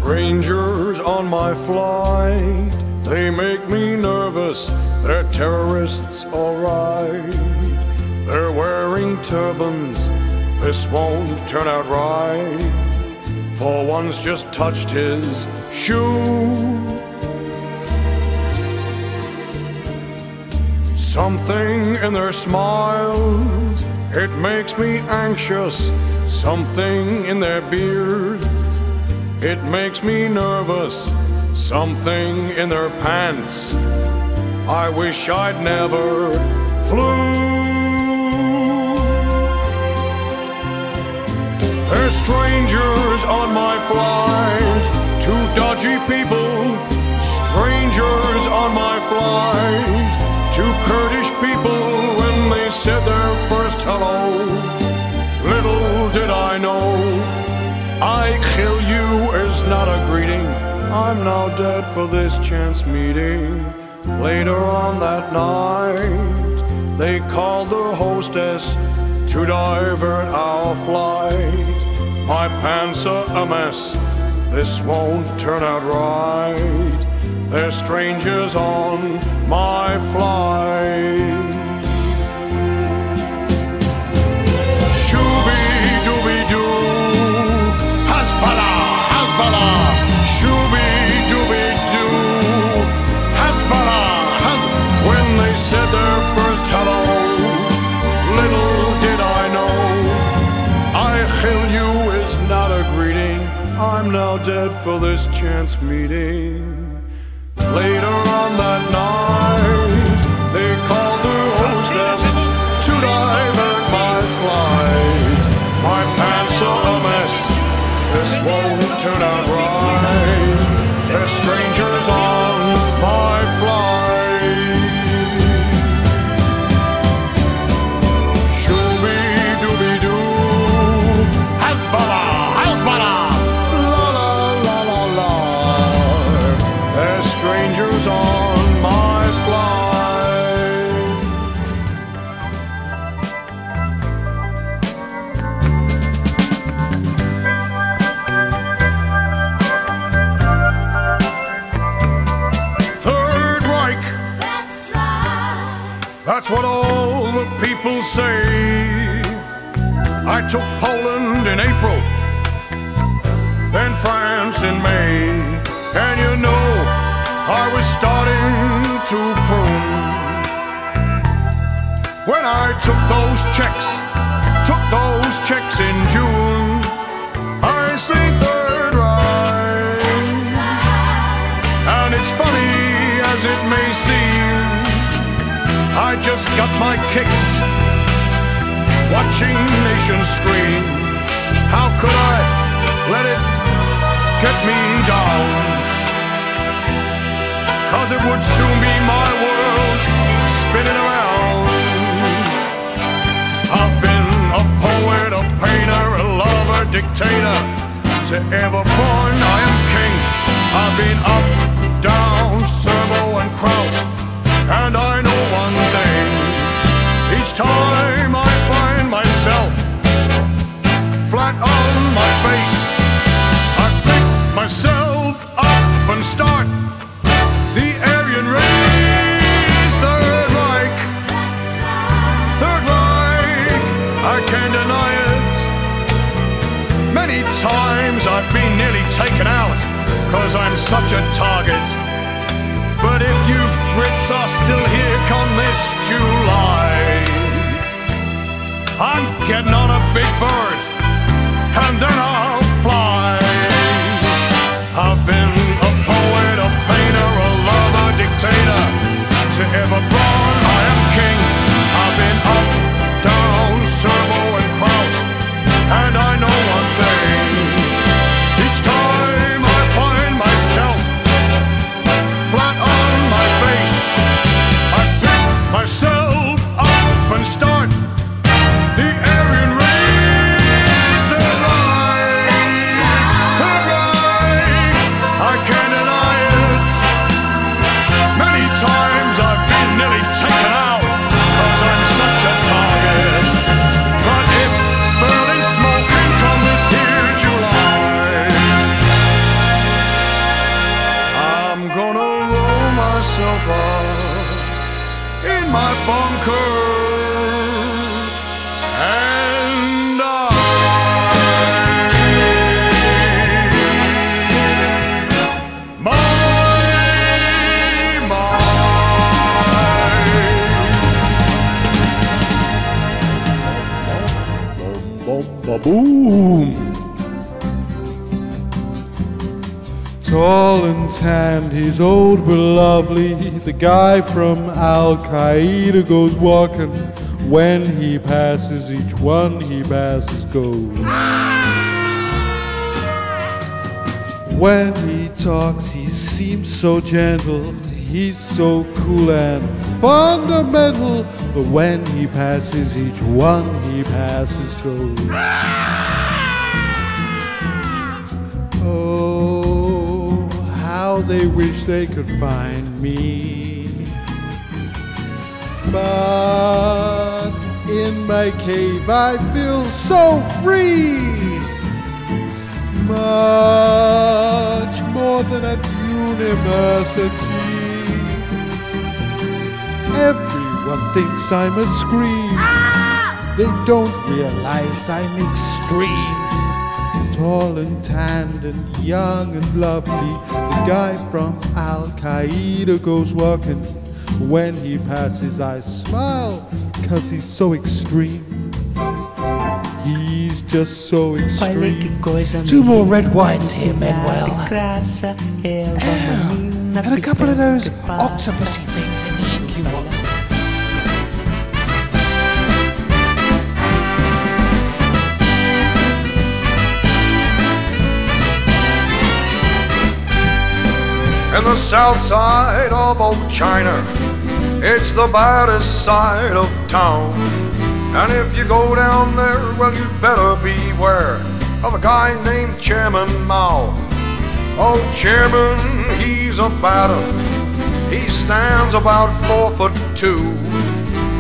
Strangers on my flight, they make me nervous. They're terrorists, alright. They're wearing turbans, this won't turn out right. For one's just touched his shoe. Something in their smiles, it makes me anxious. Something in their beards, it makes me nervous. Something in their pants, I wish I'd never flew. There's strangers on my flight, two dodgy people. Strangers on my flight, two Kurdish people. When they said their first hello, little did I know, I kill you is not a greeting. I'm now dead for this chance meeting. Later on that night, they called the hostess to divert our flight. My pants are a mess, this won't turn out right. There's strangers on my flight. Shooby-dooby-doo, Hasbala, Hasbala. Shooby-dooby-doo, Hasbala, when they said their first hello, little did I know, I kill you is not a greeting. I'm now dead for this chance meeting. Later on that night, they called the hostess to divert my flight. My pants are a mess, this won't turn out right. There's strangers on my flight. Shooby-dooby-doo, Hasbala, Hasbala, la la la la la. There's strangers on my flight. Third Reich, that's what all the people say. I took Poland in April, then France in May, and you know, I was starting to croon when I took those checks in June. I say Third Reich, and it's funny as it may seem, I just got my kicks watching nations scream. How could I let it get me down? 'Cause it would soon be my world spinning around. I've been a poet, a painter, a lover, dictator. To ever born I am king. I've been up, down, servo and kraut. And I know one thing, each time I find myself flat on my face, I pick myself up and start the Aryan race. Third Reich, Third Reich, I can't deny it. Many times I've been nearly taken out, 'cause I'm such a target. But if you Brits are still here come this July, I'm getting on a big bird, and then I'll fly. I've been a poet, a painter, a lover, dictator. To ever born I am king. I've been up, down, servo and kraut. And I know one thing, each time I find myself flat on my face, I pick myself up and start the Aryan race. Third Reich, Third Reich, my bunker, and Boom. Tall and tanned, he's old but lovely. The guy from Al-Qaeda goes walking. When he passes, each one he passes goes. When he talks, he seems so gentle. He's so cool and fundamental. But when he passes, each one he passes goes. Oh, how they wish they could find me. But in my cave I feel so free. Much more than at university. Everyone thinks I'm a scream. They don't realize I'm extreme. Tall and tanned and young and lovely. The guy from Al-Qaeda goes walking. When he passes I smile, 'cause he's so extreme. He's just so extreme. Two more red wines here, Manuel. And a couple of those octopusy things in the ink you want. in the south side of old China, it's the baddest side of town. And if you go down there, well, you'd better beware of a guy named Chairman Mao. Oh, Chairman, he's a bad one. He stands about 4'2".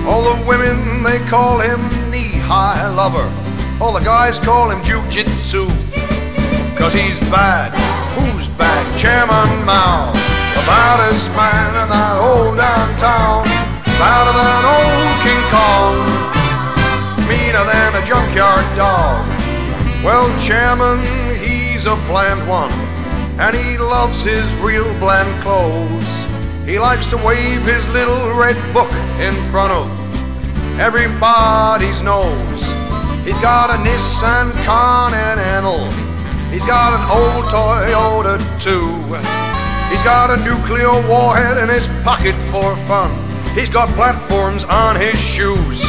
All the women, they call him knee-high lover. All the guys call him jiu-jitsu. 'Cause he's bad. Who's bad? Chairman Mao, the baddest man in that whole downtown. Badder than old King Kong, meaner than a junkyard dog. Well, Chairman, he's a bland one, and he loves his real bland clothes. He likes to wave his little red book in front of everybody's nose. He's got a Nissan Continental. He's got an old Toyota too. He's got a nuclear warhead in his pocket for fun. He's got platforms on his shoes.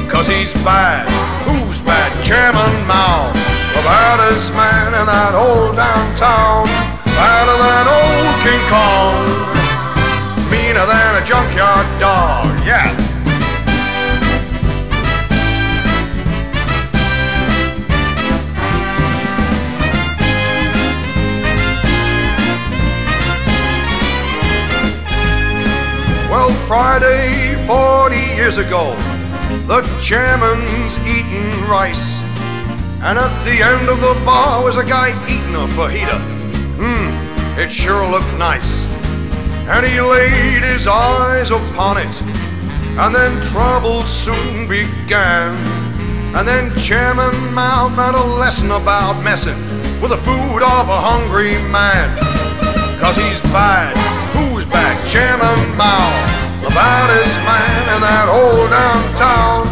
'Cause he's bad. Who's bad? Chairman Mao, the baddest man in that old downtown. Badder than old King Kong, meaner than a junkyard dog. Yeah. Well, Friday, 40 years ago, the chairman's eating rice, and at the end of the bar was a guy eating a fajita. It sure looked nice. And he laid his eyes upon it, and then trouble soon began. And then Chairman Mao found a lesson about messing with the food of a hungry man. 'Cause he's bad. Who's bad? Chairman Mao, the baddest man in that old downtown.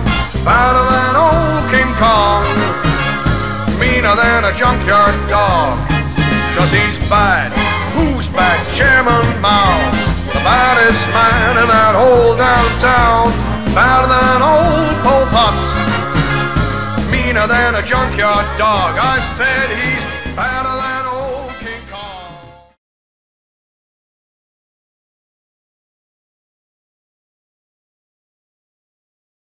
Badder than old King Kong, meaner than a junkyard dog. 'Cause he's bad. Who's bad? Chairman Mao, the baddest man in that old downtown. Badder than old Pol Pot's, meaner than a junkyard dog. I said he's badder than